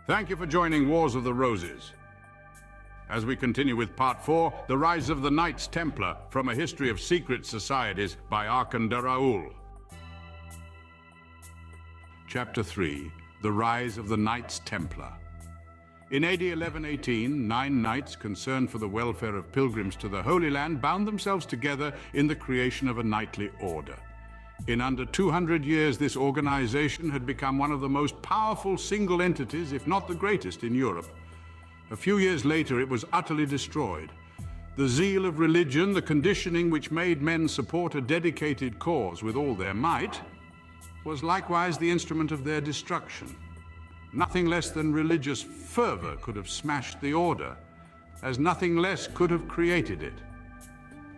Thank you for joining Wars of the Roses. As we continue with Part 4, The Rise of the Knights Templar, from A History of Secret Societies by Arkon Daraul. Chapter 3, The Rise of the Knights Templar. In AD 1118, 9 knights concerned for the welfare of pilgrims to the Holy Land bound themselves together in the creation of a knightly order. In under 200 years, this organization had become one of the most powerful single entities, if not the greatest, in Europe. A few years later, it was utterly destroyed. The zeal of religion, the conditioning which made men support a dedicated cause with all their might, was likewise the instrument of their destruction. Nothing less than religious fervor could have smashed the order, as nothing less could have created it.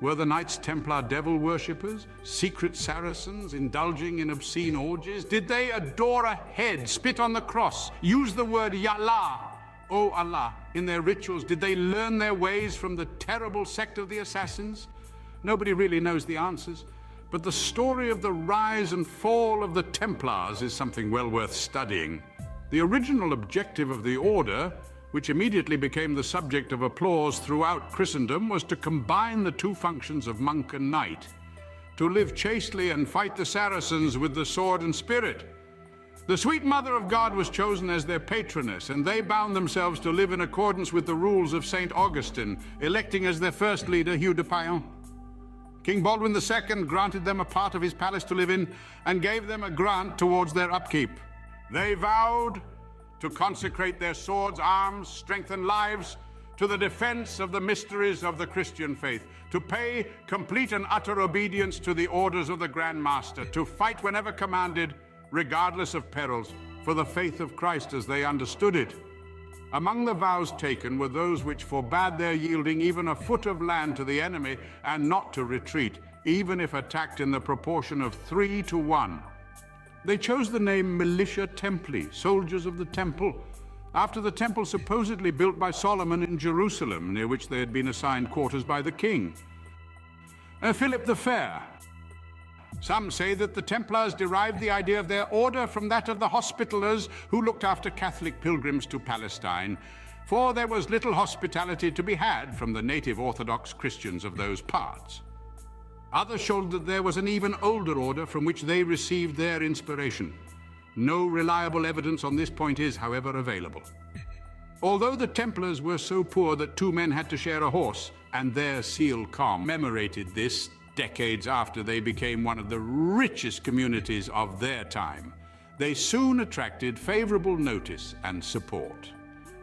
Were the Knights Templar devil worshippers, secret Saracens indulging in obscene orgies? Did they adore a head, spit on the cross, use the word Yallah, O Allah, in their rituals? Did they learn their ways from the terrible sect of the Assassins? Nobody really knows the answers, but the story of the rise and fall of the Templars is something well worth studying. The original objective of the order, which immediately became the subject of applause throughout Christendom, was to combine the two functions of monk and knight, to live chastely and fight the Saracens with the sword and spirit. The sweet Mother of God was chosen as their patroness, and they bound themselves to live in accordance with the rules of St. Augustine, electing as their first leader Hugh de Payens. King Baldwin II granted them a part of his palace to live in and gave them a grant towards their upkeep. They vowed to consecrate their swords, arms, strength, and lives to the defense of the mysteries of the Christian faith, to pay complete and utter obedience to the orders of the Grand Master, to fight whenever commanded, regardless of perils, for the faith of Christ as they understood it. Among the vows taken were those which forbade their yielding even a foot of land to the enemy, and not to retreat, even if attacked in the proportion of 3 to 1. They chose the name Militia Templi, soldiers of the temple, after the temple supposedly built by Solomon in Jerusalem, near which they had been assigned quarters by the king. Philip the Fair. Some say that the Templars derived the idea of their order from that of the Hospitallers, who looked after Catholic pilgrims to Palestine, for there was little hospitality to be had from the native Orthodox Christians of those parts. Others showed that there was an even older order from which they received their inspiration. No reliable evidence on this point is, however, available. Although the Templars were so poor that 2 men had to share a horse, and their seal commemorated this decades after they became one of the richest communities of their time, they soon attracted favorable notice and support.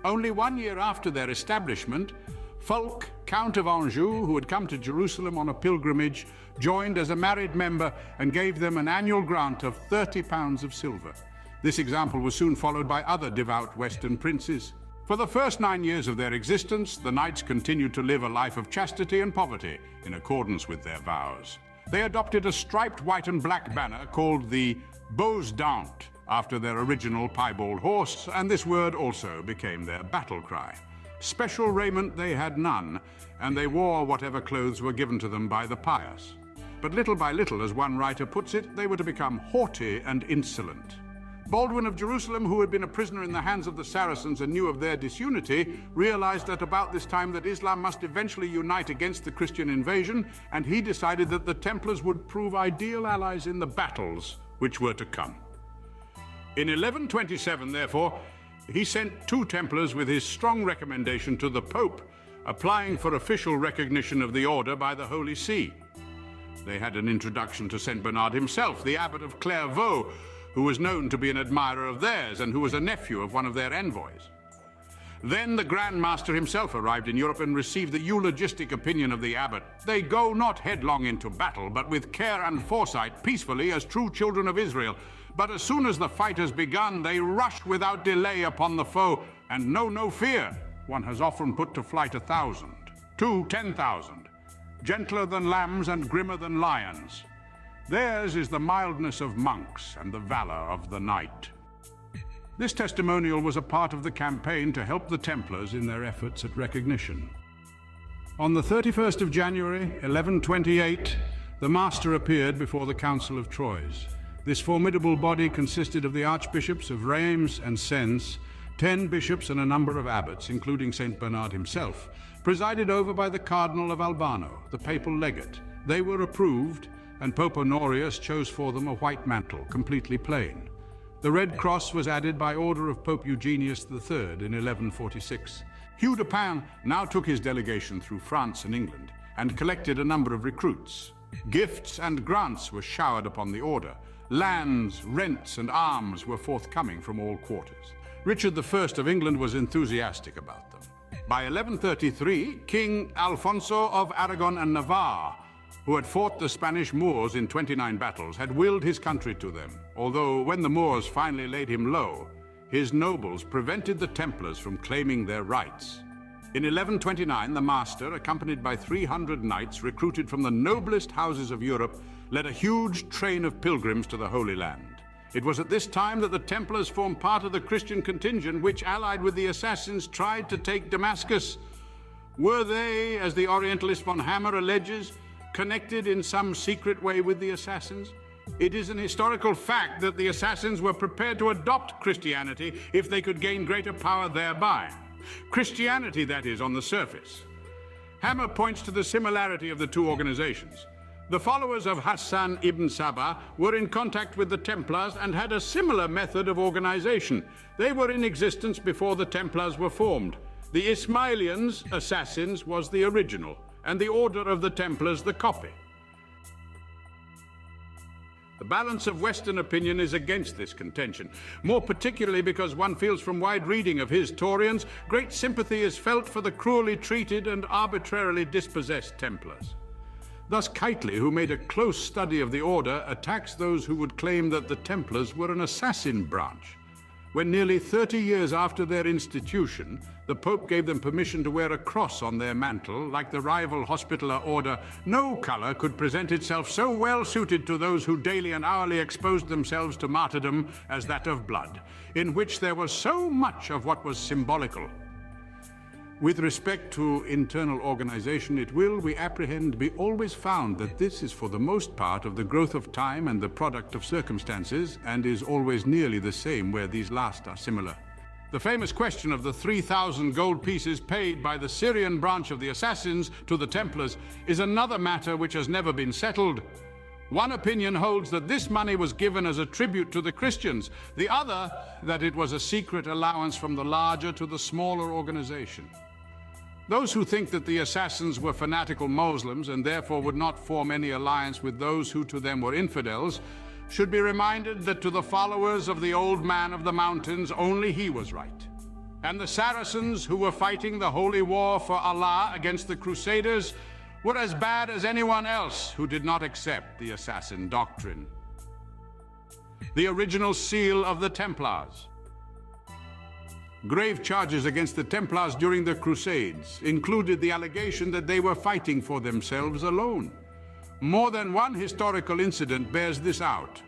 Only 1 year after their establishment, Fulk, Count of Anjou, who had come to Jerusalem on a pilgrimage, joined as a married member and gave them an annual grant of 30 pounds of silver. This example was soon followed by other devout Western princes. For the first 9 years of their existence, the knights continued to live a life of chastity and poverty in accordance with their vows. They adopted a striped white and black banner called the Bows d'Ant, after their original piebald horse, and this word also became their battle cry. Special raiment they had none, and they wore whatever clothes were given to them by the pious. But little by little, as one writer puts it, they were to become haughty and insolent. Baldwin of Jerusalem, who had been a prisoner in the hands of the Saracens and knew of their disunity, realized at about this time that Islam must eventually unite against the Christian invasion, and he decided that the Templars would prove ideal allies in the battles which were to come. In 1127, therefore, he sent 2 Templars with his strong recommendation to the Pope, applying for official recognition of the order by the Holy See. They had an introduction to St. Bernard himself, the abbot of Clairvaux, who was known to be an admirer of theirs and who was a nephew of one of their envoys. Then the Grand Master himself arrived in Europe and received the eulogistic opinion of the abbot. They go not headlong into battle, but with care and foresight, peacefully as true children of Israel. But as soon as the fight has begun, they rush without delay upon the foe, and know no fear. One has often put to flight 1,000, 2 10,000, gentler than lambs and grimmer than lions. Theirs is the mildness of monks and the valor of the knight. This testimonial was a part of the campaign to help the Templars in their efforts at recognition. On the 31st of January, 1128, the Master appeared before the Council of Troyes. This formidable body consisted of the archbishops of Reims and Sens, 10 bishops and a number of abbots, including St. Bernard himself, presided over by the Cardinal of Albano, the papal legate. They were approved, and Pope Honorius chose for them a white mantle, completely plain. The Red Cross was added by order of Pope Eugenius III in 1146. Hugh de Pin now took his delegation through France and England and collected a number of recruits. Gifts and grants were showered upon the order. Lands, rents, and arms were forthcoming from all quarters. Richard I of England was enthusiastic about them. By 1133, King Alfonso of Aragon and Navarre, who had fought the Spanish Moors in 29 battles, had willed his country to them, although when the Moors finally laid him low, his nobles prevented the Templars from claiming their rights. In 1129, the Master, accompanied by 300 knights recruited from the noblest houses of Europe, led a huge train of pilgrims to the Holy Land. It was at this time that the Templars formed part of the Christian contingent which, allied with the assassins, tried to take Damascus. Were they, as the Orientalist von Hammer alleges, connected in some secret way with the assassins? It is an historical fact that the assassins were prepared to adopt Christianity if they could gain greater power thereby. Christianity, that is, on the surface. Hammer points to the similarity of the two organizations. The followers of Hassan ibn Sabah were in contact with the Templars and had a similar method of organization. They were in existence before the Templars were formed. The Ismailians, assassins, was the original, and the Order of the Templars the copy. The balance of Western opinion is against this contention, more particularly because one feels from wide reading of historians, great sympathy is felt for the cruelly treated and arbitrarily dispossessed Templars. Thus Keightley, who made a close study of the order, attacks those who would claim that the Templars were an assassin branch. When nearly 30 years after their institution, the Pope gave them permission to wear a cross on their mantle, like the rival Hospitaller order, no color could present itself so well suited to those who daily and hourly exposed themselves to martyrdom as that of blood, in which there was so much of what was symbolical. With respect to internal organization, it will, we apprehend, be always found that this is for the most part of the growth of time and the product of circumstances, and is always nearly the same where these last are similar. The famous question of the 3,000 gold pieces paid by the Syrian branch of the assassins to the Templars is another matter which has never been settled. One opinion holds that this money was given as a tribute to the Christians, the other that it was a secret allowance from the larger to the smaller organization. Those who think that the assassins were fanatical Muslims and therefore would not form any alliance with those who to them were infidels should be reminded that to the followers of the old man of the mountains only he was right. And the Saracens who were fighting the holy war for Allah against the Crusaders were as bad as anyone else who did not accept the assassin doctrine. The original seal of the Templars. Grave charges against the Templars during the Crusades included the allegation that they were fighting for themselves alone. More than one historical incident bears this out.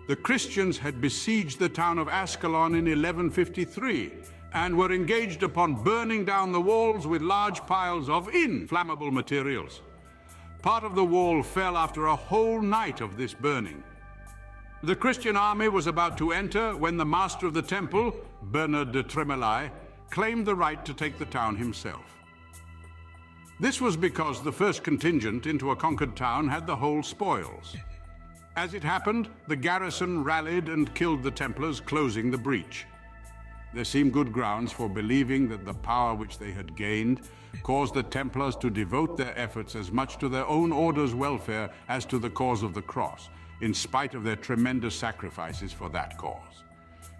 The Christians had besieged the town of Ascalon in 1153 and were engaged upon burning down the walls with large piles of inflammable materials. Part of the wall fell after a whole night of this burning. The Christian army was about to enter when the master of the temple, Bernard de Tremolay, claimed the right to take the town himself. This was because the first contingent into a conquered town had the whole spoils. As it happened, the garrison rallied and killed the Templars, closing the breach. There seemed good grounds for believing that the power which they had gained caused the Templars to devote their efforts as much to their own order's welfare as to the cause of the cross, in spite of their tremendous sacrifices for that cause.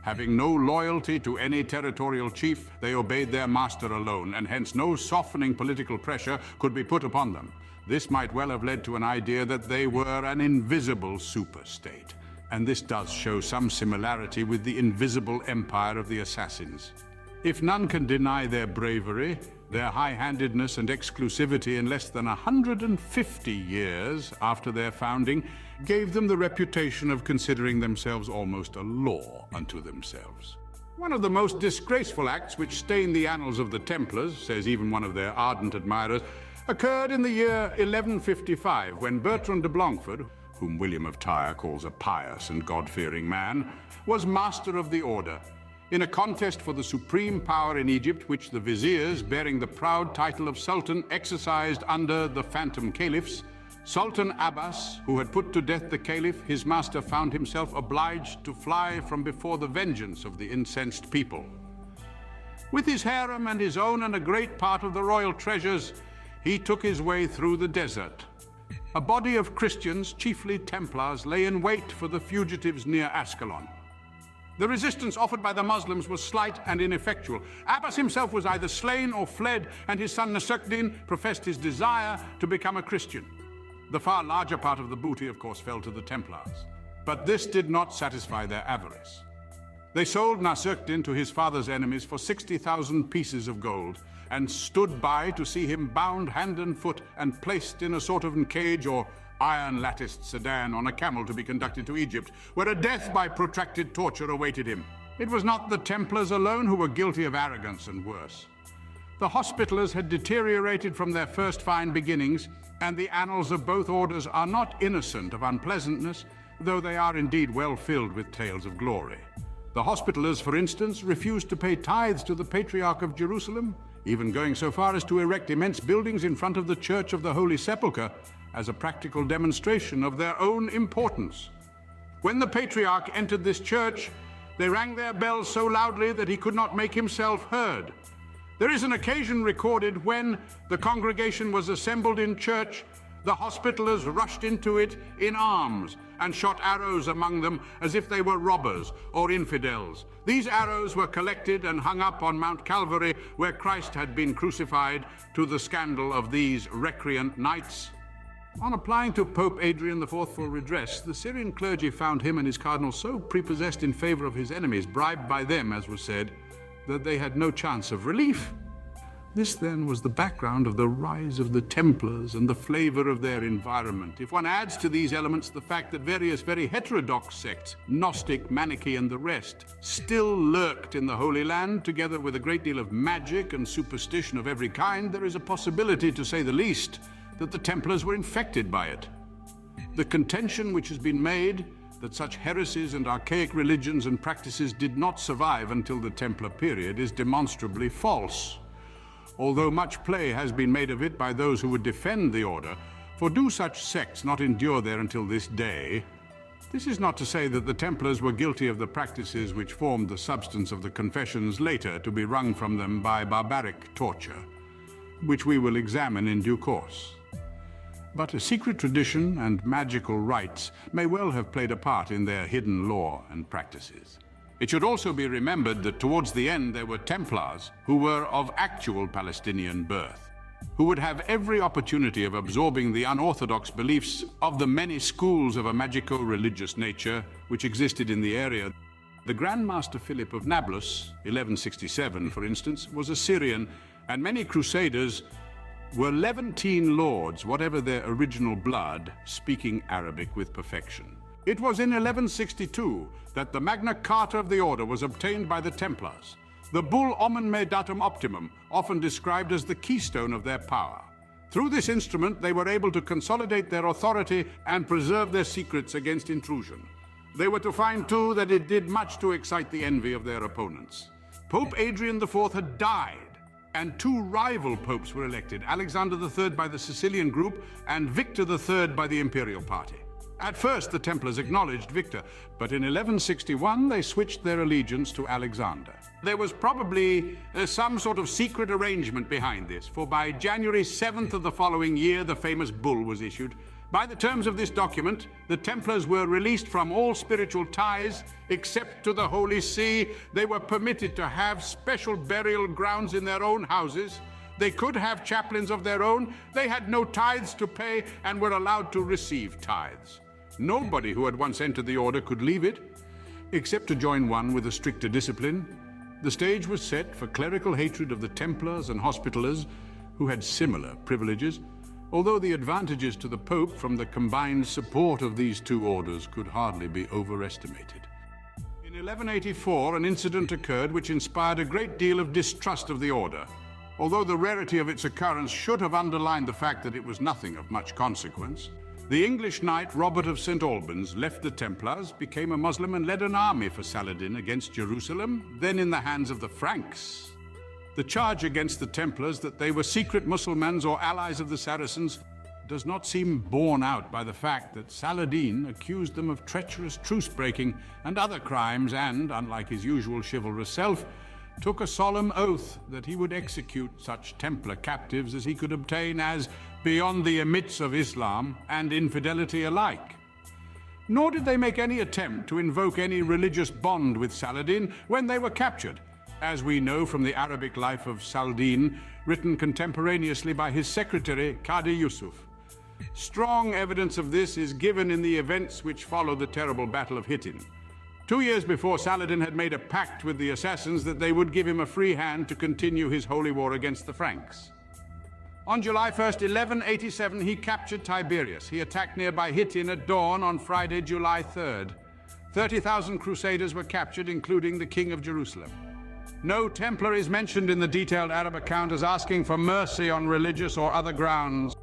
Having no loyalty to any territorial chief, they obeyed their master alone, and hence no softening political pressure could be put upon them. This might well have led to an idea that they were an invisible superstate, and this does show some similarity with the invisible empire of the assassins. If none can deny their bravery, their high-handedness and exclusivity in less than 150 years after their founding gave them the reputation of considering themselves almost a law unto themselves. One of the most disgraceful acts which stain the annals of the Templars, says even one of their ardent admirers, occurred in the year 1155 when Bertrand de Blancfort, whom William of Tyre calls a pious and God-fearing man, was master of the order. In a contest for the supreme power in Egypt, which the viziers, bearing the proud title of Sultan, exercised under the phantom caliphs, Sultan Abbas, who had put to death the caliph, his master found himself obliged to fly from before the vengeance of the incensed people. With his harem and his own and a great part of the royal treasures, he took his way through the desert. A body of Christians, chiefly Templars, lay in wait for the fugitives near Ascalon. The resistance offered by the Muslims was slight and ineffectual. Abbas himself was either slain or fled, and his son Nasruddin professed his desire to become a Christian. The far larger part of the booty, of course, fell to the Templars. But this did not satisfy their avarice. They sold Nasruddin to his father's enemies for 60,000 pieces of gold, and stood by to see him bound hand and foot and placed in a sort of cage or iron-latticed sedan on a camel to be conducted to Egypt, where a death by protracted torture awaited him. It was not the Templars alone who were guilty of arrogance and worse. The Hospitallers had deteriorated from their first fine beginnings, and the annals of both orders are not innocent of unpleasantness, though they are indeed well filled with tales of glory. The Hospitallers, for instance, refused to pay tithes to the Patriarch of Jerusalem, even going so far as to erect immense buildings in front of the Church of the Holy Sepulchre as a practical demonstration of their own importance. When the Patriarch entered this church, they rang their bells so loudly that he could not make himself heard. There is an occasion recorded when the congregation was assembled in church, the Hospitallers rushed into it in arms and shot arrows among them as if they were robbers or infidels. These arrows were collected and hung up on Mount Calvary, where Christ had been crucified, to the scandal of these recreant knights. On applying to Pope Adrian IV for redress, the Syrian clergy found him and his cardinal so prepossessed in favor of his enemies, bribed by them, as was said, that they had no chance of relief. This then was the background of the rise of the Templars and the flavor of their environment. If one adds to these elements the fact that various very heterodox sects, Gnostic, Manichae and the rest, still lurked in the Holy Land, together with a great deal of magic and superstition of every kind, there is a possibility, to say the least, that the Templars were infected by it. The contention which has been made that such heresies and archaic religions and practices did not survive until the Templar period is demonstrably false. Although much play has been made of it by those who would defend the order, for do such sects not endure there until this day? This is not to say that the Templars were guilty of the practices which formed the substance of the confessions later to be wrung from them by barbaric torture, which we will examine in due course. But a secret tradition and magical rites may well have played a part in their hidden lore and practices. It should also be remembered that towards the end there were Templars who were of actual Palestinian birth, who would have every opportunity of absorbing the unorthodox beliefs of the many schools of a magico-religious nature which existed in the area. The Grand Master Philip of Nablus, 1167 for instance, was a Syrian, and many crusaders were Levantine lords, whatever their original blood, speaking Arabic with perfection. It was in 1162 that the Magna Carta of the order was obtained by the Templars, the bull Omen Me Datum Optimum, often described as the keystone of their power. Through this instrument, they were able to consolidate their authority and preserve their secrets against intrusion. They were to find, too, that it did much to excite the envy of their opponents. Pope Adrian IV had died, and two rival popes were elected, Alexander III by the Sicilian group and Victor III by the Imperial Party. At first, the Templars acknowledged Victor, but in 1161 they switched their allegiance to Alexander. There was probably some sort of secret arrangement behind this, for by January 7th of the following year, the famous bull was issued. By the terms of this document, the Templars were released from all spiritual ties except to the Holy See. They were permitted to have special burial grounds in their own houses. They could have chaplains of their own. They had no tithes to pay and were allowed to receive tithes. Nobody who had once entered the order could leave it, except to join one with a stricter discipline. The stage was set for clerical hatred of the Templars and Hospitallers, who had similar privileges, although the advantages to the Pope from the combined support of these two orders could hardly be overestimated. In 1184, an incident occurred which inspired a great deal of distrust of the order, although the rarity of its occurrence should have underlined the fact that it was nothing of much consequence. The English knight Robert of St. Albans left the Templars, became a Muslim and led an army for Saladin against Jerusalem, then in the hands of the Franks. The charge against the Templars that they were secret Mussulmans or allies of the Saracens does not seem borne out by the fact that Saladin accused them of treacherous truce-breaking and other crimes and, unlike his usual chivalrous self, took a solemn oath that he would execute such Templar captives as he could obtain as beyond the limits of Islam and infidelity alike. Nor did they make any attempt to invoke any religious bond with Saladin when they were captured, as we know from the Arabic life of Saladin, written contemporaneously by his secretary, Qadi Yusuf. Strong evidence of this is given in the events which follow the terrible Battle of Hittin. 2 years before, Saladin had made a pact with the assassins that they would give him a free hand to continue his holy war against the Franks. On July 1st, 1187, he captured Tiberias. He attacked nearby Hittin at dawn on Friday, July 3rd. 30,000 crusaders were captured, including the King of Jerusalem. No Templar is mentioned in the detailed Arab account as asking for mercy on religious or other grounds,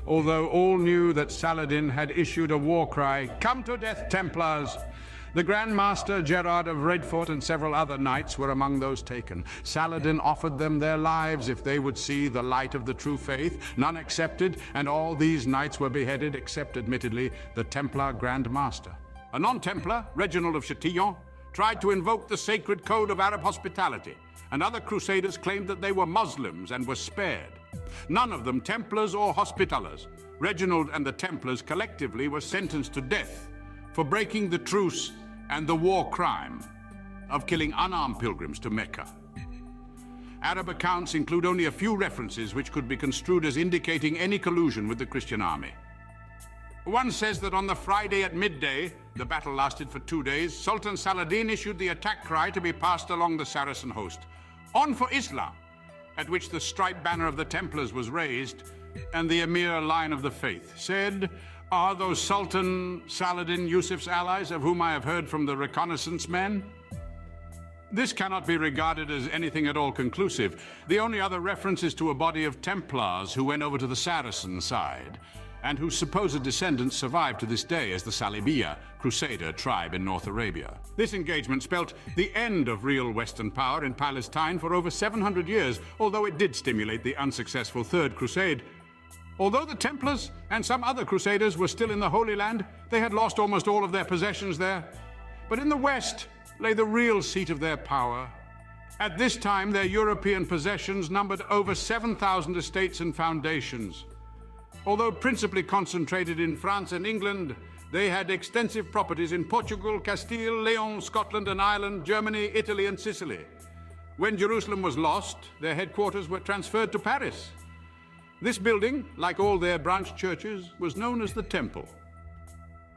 although all knew that Saladin had issued a war cry, "Come to death, Templars!" The Grand Master Gerard of Redfort and several other knights were among those taken. Saladin offered them their lives if they would see the light of the true faith. None accepted, and all these knights were beheaded, except, admittedly, the Templar Grand Master. A non-Templar, Reginald of Chatillon, tried to invoke the sacred code of Arab hospitality, and other crusaders claimed that they were Muslims and were spared. None of them Templars or Hospitallers. Reginald and the Templars collectively were sentenced to death for breaking the truce and the war crime of killing unarmed pilgrims to Mecca. Arab accounts include only a few references which could be construed as indicating any collusion with the Christian army. One says that on the Friday at midday, the battle lasted for 2 days, Sultan Saladin issued the attack cry to be passed along the Saracen host, "On for Islam," at which the striped banner of the Templars was raised, and the Emir line of the faith said, "Are those Sultan Saladin Yusuf's allies of whom I have heard from the reconnaissance men?" This cannot be regarded as anything at all conclusive. The only other reference is to a body of Templars who went over to the Saracen side, and whose supposed descendants survive to this day as the Salibiyya, crusader tribe in North Arabia. This engagement spelt the end of real Western power in Palestine for over 700 years, although it did stimulate the unsuccessful Third Crusade. Although the Templars and some other crusaders were still in the Holy Land, they had lost almost all of their possessions there. But in the West lay the real seat of their power. At this time, their European possessions numbered over 7,000 estates and foundations. Although principally concentrated in France and England, they had extensive properties in Portugal, Castile, Leon, Scotland and Ireland, Germany, Italy and Sicily. When Jerusalem was lost, their headquarters were transferred to Paris. This building, like all their branch churches, was known as the Temple.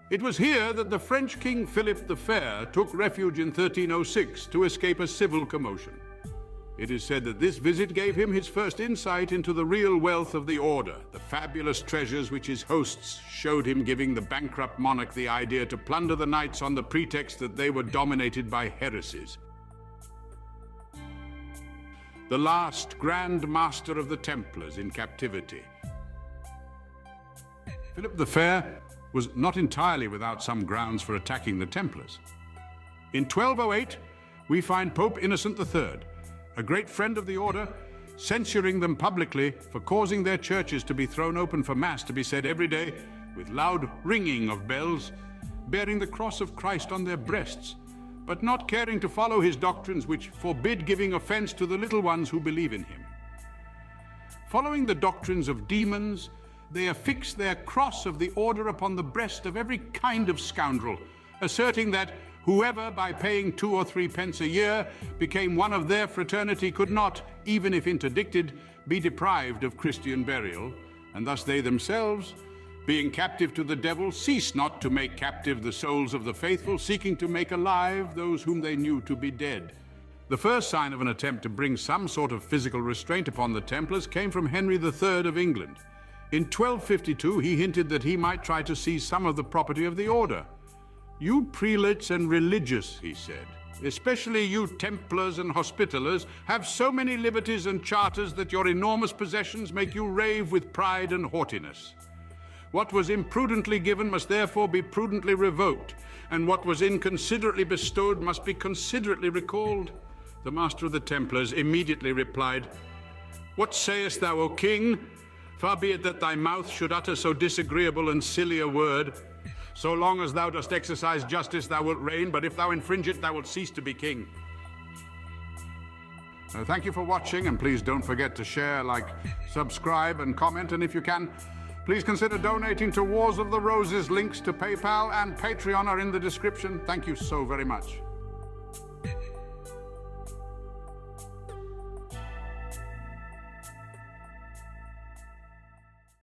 It was here that the French King Philip the Fair took refuge in 1306 to escape a civil commotion. It is said that this visit gave him his first insight into the real wealth of the order, the fabulous treasures which his hosts showed him, giving the bankrupt monarch the idea to plunder the knights on the pretext that they were dominated by heresies. The last Grand Master of the Templars in captivity. Philip the Fair was not entirely without some grounds for attacking the Templars. In 1208, we find Pope Innocent III, a great friend of the order, censuring them publicly for causing their churches to be thrown open for Mass to be said every day with loud ringing of bells, bearing the cross of Christ on their breasts, but not caring to follow his doctrines which forbid giving offense to the little ones who believe in him. Following the doctrines of demons, they affix their cross of the order upon the breast of every kind of scoundrel, asserting that whoever, by paying 2 or 3 pence a year, became one of their fraternity could not, even if interdicted, be deprived of Christian burial, and thus they themselves, being captive to the devil, cease not to make captive the souls of the faithful, seeking to make alive those whom they knew to be dead. The first sign of an attempt to bring some sort of physical restraint upon the Templars came from Henry III of England. In 1252, he hinted that he might try to seize some of the property of the order. "You prelates and religious," he said, "especially you Templars and Hospitallers, have so many liberties and charters that your enormous possessions make you rave with pride and haughtiness. What was imprudently given must therefore be prudently revoked, and what was inconsiderately bestowed must be considerately recalled. The Master of the Templars immediately replied, "What sayest thou, O king? Far be it that thy mouth should utter so disagreeable and silly a word. So long as thou dost exercise justice, thou wilt reign, but if thou infringe it, thou wilt cease to be king." Thank you for watching, and please don't forget to share, like, subscribe, and comment. And if you can, please consider donating to Wars of the Roses. Links to PayPal and Patreon are in the description. Thank you so very much.